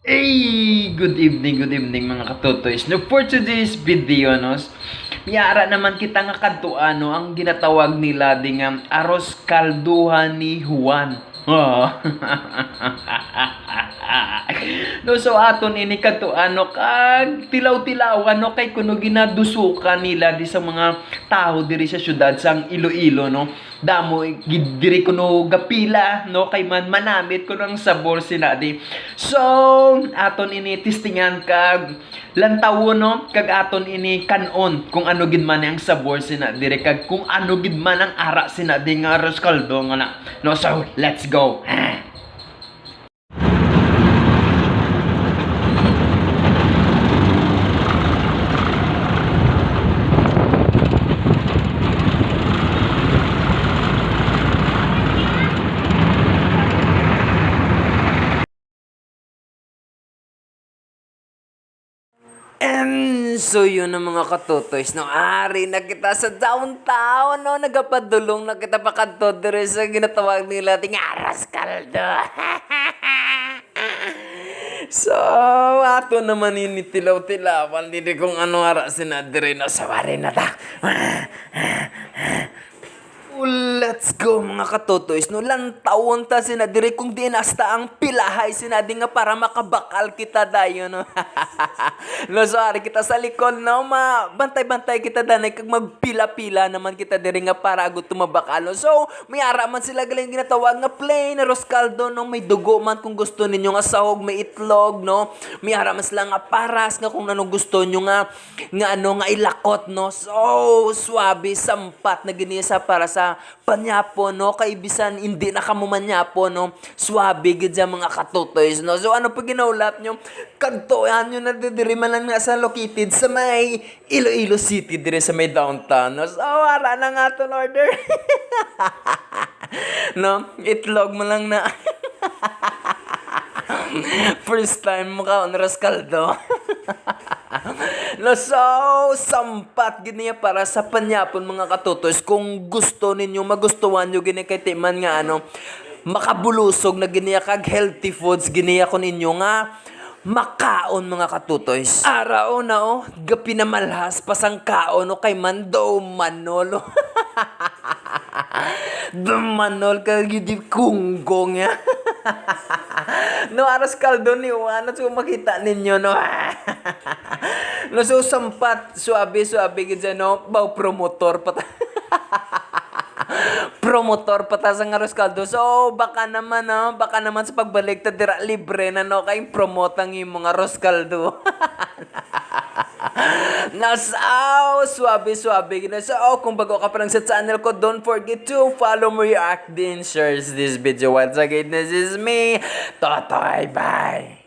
Hey, good evening mga katotoys. No, for today's video, no, miyara naman kita nga kadtuan, no, ang ginatawag nila ding aros kalduhan ni Juan. Oh. No, so aton ini kadtuan, no, kag tilaw-tilawan, no, kay kuno ginadusukan nila di sa mga tao diri sa syudad sang Iloilo, no. Damo diri kuno gapila, no, kay manamit kuno ang sabor sinadi. So aton ini testingan kag lantawon, no, kag aton ini kanon kung ano gid man ang sabor sina dire kag kung ano gid man ang ara sina di nga arroz caldo nga na. No, so let's go. And so yun ang mga katotoys, no, ari na kita sa downtown, no, nagapadulong na kita pa kadto dire sa ginatawag nila ting aras kaldo. So, ato naman ini tilaw-tilawan, hindi kung ano ara sinadire na sawari na ta. Let's go mga katotoys, no, lantawon ta sinadiri kung di nasta ang pilahay sinadi nga para makabakal kita dayo, no. No, sorry kita sa likod, no, bantay-bantay kita danay kag magpila-pila naman kita diri nga para agot tumabakal, no. So may ara man sila galing ginatawag nga plain arroz caldo, no, may dugo man kung gusto ninyo nga sahog, may itlog, no, may ara man sila nga paras nga kung ano gusto nyo nga ano nga ilakot, no. So swabe sampat na giniya sa para sa panyapo, no, kay bisan hindi na kamo manyapo, no, swabe gid sa mga katotoys, no. So ano pa ginaulat nyo, kadtoan nyo na diri man lang nga sa located sa may Iloilo City dire sa may downtown, no. So wala na nga to order. No, itlog mo lang na. First time mo ka oras kaldo. No, so sampat giniya para sa panyapon mga katotoys kung gusto ninyo magustuhan nyo gini kay timan nga ano makabulusog na giniya kag healthy foods giniya ko ninyo nga makaon mga katutoys. Araw na gapi na malhas pasang kaon o kay mando manolo. Dumanol ka gidi kunggong ya. No, aras kaldo ni Juan, so makita ninyo, no. No, so sampat suabe gid no, baw promotor pata. Promotor pata sa aros kaldo. So baka naman sa pagbalik ta dira libre na, no, kay promote ang imong aros kaldo. Nasaw, swabe gina. So, kung bago ka pa lang sa channel ko, don't forget to follow me, react din, share this video. Once again, this is me, Totoy. Bye!